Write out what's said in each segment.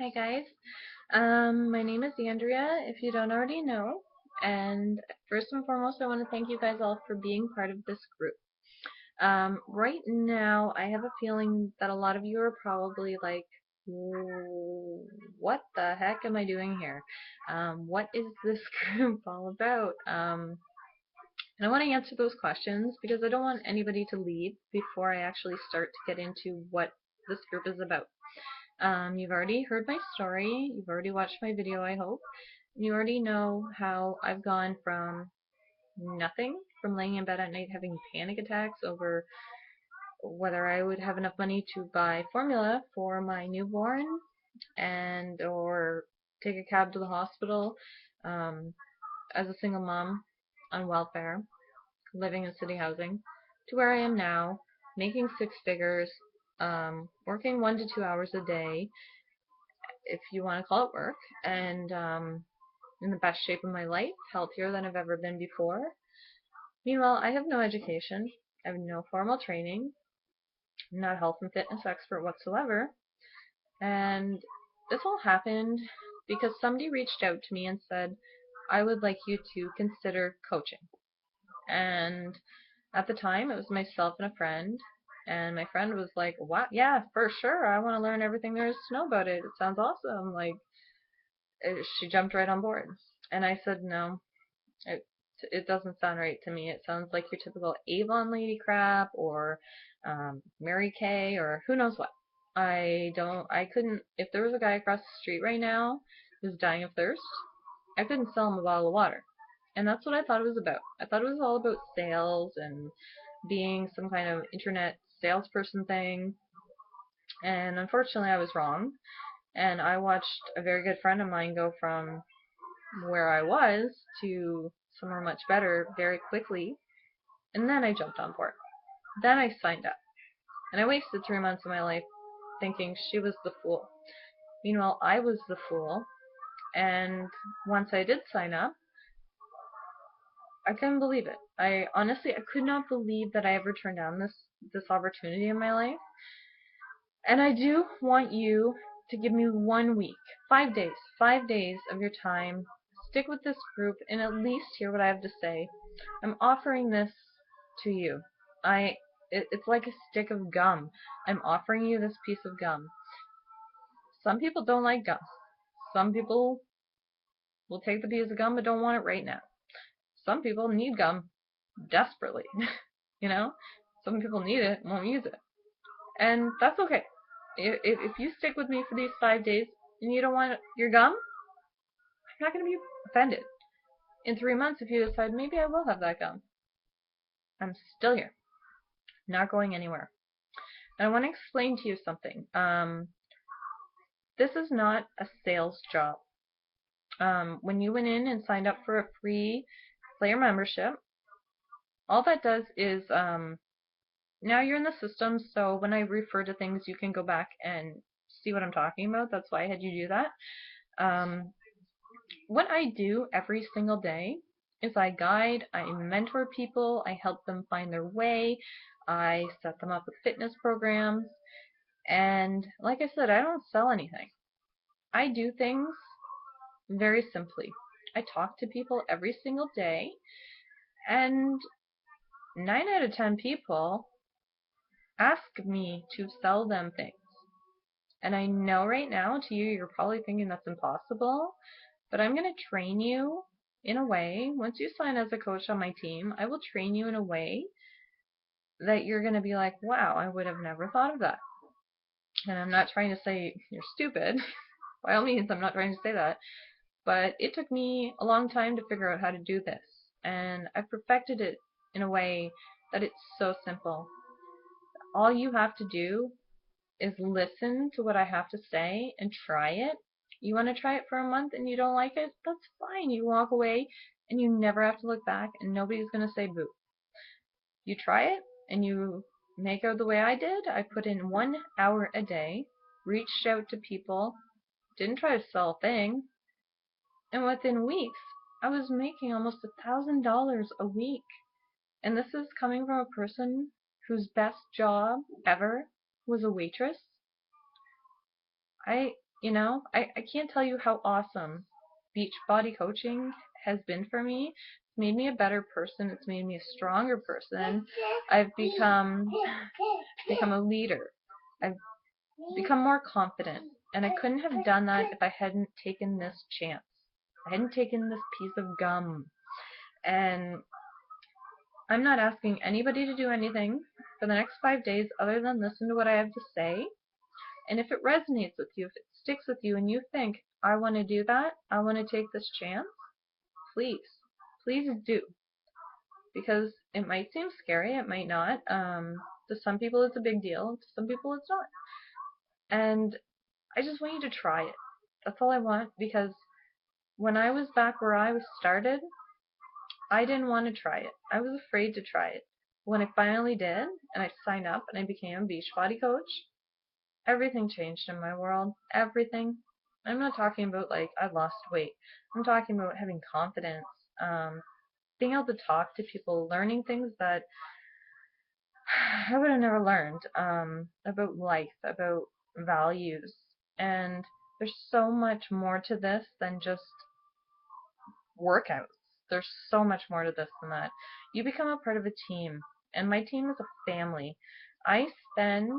Hi guys, my name is Andrea, if you don't already know, and first and foremost I want to thank you guys all for being part of this group. Right now I have a feeling that a lot of you are probably like, what the heck am I doing here? What is this group all about? And I want to answer those questions because I don't want anybody to leave before I actually start to get into what this group is about. You've already heard my story. You've already watched my video, I hope. You already know how I've gone from nothing, from laying in bed at night having panic attacks over whether I would have enough money to buy formula for my newborn and or take a cab to the hospital um, as a single mom on welfare, living in city housing, to where I am now, making six figures, working 1 to 2 hours a day, if you want to call it work, and in the best shape of my life, healthier than I've ever been before. Meanwhile, I have no education, I have no formal training, I'm not a health and fitness expert whatsoever, and this all happened because somebody reached out to me and said, I would like you to consider coaching. And at the time, it was myself and a friend, and my friend was like, "What? Yeah, for sure. I want to learn everything there is to know about it. It sounds awesome." Like, she jumped right on board. And I said, no, it, it doesn't sound right to me. It sounds like your typical Avon lady crap or Mary Kay or who knows what. I couldn't, if there was a guy across the street right now who's dying of thirst, I couldn't sell him a bottle of water. And that's what I thought it was about. I thought it was all about sales and being some kind of internet salesperson thing. And unfortunately, I was wrong. And I watched a very good friend of mine go from where I was to somewhere much better very quickly. And then I jumped on board. Then I signed up. And I wasted 3 months of my life thinking she was the fool. Meanwhile, I was the fool. And once I did sign up, I couldn't believe it. I could not believe that I ever turned down this opportunity in my life. And I do want you to give me 1 week, 5 days of your time. Stick with this group and at least hear what I have to say. I'm offering this to you. It's like a stick of gum. I'm offering you this piece of gum. Some people don't like gum. Some people will take the piece of gum but don't want it right now. Some people need gum desperately. you know? Some people need it and won't use it. And that's okay. If you stick with me for these 5 days and you don't want your gum, I'm not going to be offended. In 3 months, if you decide maybe I will have that gum, I'm still here, not going anywhere. And I want to explain to you something. This is not a sales job. When you went in and signed up for a free player membership, all that does is now you're in the system, so when I refer to things, you can go back and see what I'm talking about. That's why I had you do that. What I do every single day is I guide, I mentor people, I help them find their way, I set them up with fitness programs, and like I said, I don't sell anything. I do things very simply. I talk to people every single day, and 9 out of 10 people ask me to sell them things. And I know right now to you, you're probably thinking that's impossible, but I'm going to train you in a way, once you sign as a coach on my team, I will train you in a way that you're going to be like, wow, I would have never thought of that. And I'm not trying to say you're stupid. By all means, I'm not trying to say that. But it took me a long time to figure out how to do this. And I perfected it in a way that it's so simple. All you have to do is listen to what I have to say and try it. You want to try it for a month and you don't like it? That's fine. You walk away and you never have to look back and nobody's going to say boo. You try it and you make out the way I did. I put in 1 hour a day, reached out to people, didn't try to sell a thing, and within weeks I was making almost $1,000 a week. And this is coming from a person whose best job ever was a waitress. I You know, I can't tell you how awesome Beachbody coaching has been for me. It's made me a better person. It's made me a stronger person. I've become a leader. I've become more confident. And I couldn't have done that if I hadn't taken this chance. I hadn't taken this piece of gum. And I'm not asking anybody to do anything for the next 5 days other than listen to what I have to say. And if it resonates with you, if it sticks with you, and you think, I want to do that, I want to take this chance, please, please do. Because it might seem scary, it might not. To some people it's a big deal, to some people it's not. And I just want you to try it. That's all I want, because when I was back where I was started, I didn't want to try it. I was afraid to try it. When I finally did, and I signed up and I became a Beachbody coach, everything changed in my world. Everything. I'm not talking about like I lost weight. I'm talking about having confidence, being able to talk to people, learning things that I would have never learned, about life, about values. And there's so much more to this than just workouts. There's so much more to this than that. You become a part of a team, and my team is a family. I spend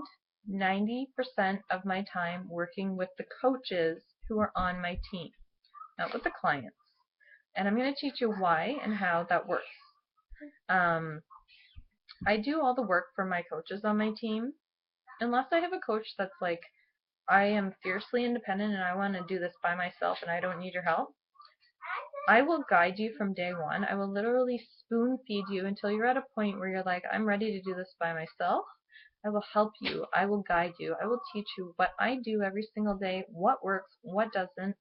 90% of my time working with the coaches who are on my team, not with the clients. And I'm going to teach you why and how that works. I do all the work for my coaches on my team, unless I have a coach that's like, I am fiercely independent and I want to do this by myself and I don't need your help. I will guide you from day one. I will literally spoon feed you until you're at a point where you're like, I'm ready to do this by myself. I will help you. I will guide you. I will teach you what I do every single day, what works, what doesn't,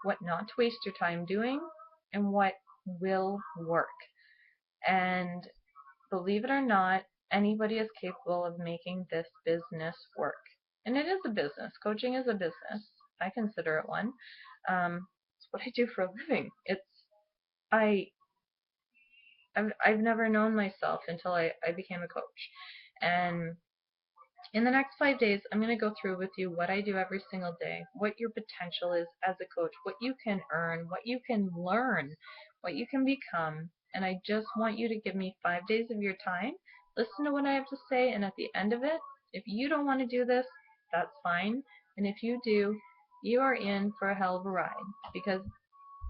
what not to waste your time doing, and what will work. And believe it or not, anybody is capable of making this business work. And it is a business. Coaching is a business. I consider it one. It's what I do for a living. I've never known myself until I became a coach. And in the next 5 days, I'm going to go through with you what I do every single day, what your potential is as a coach, what you can earn, what you can learn, what you can become. And I just want you to give me 5 days of your time, listen to what I have to say, and at the end of it, if you don't want to do this, that's fine. And if you do, you are in for a hell of a ride, because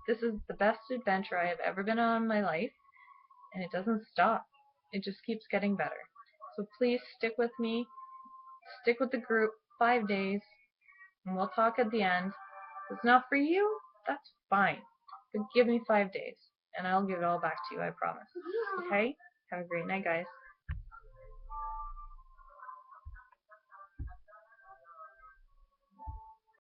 this is the best adventure I have ever been on in my life, and it doesn't stop. It just keeps getting better. So please stick with me. Stick with the group 5 days, and we'll talk at the end. If it's not for you, that's fine. But give me 5 days, and I'll give it all back to you, I promise. Okay? Have a great night, guys.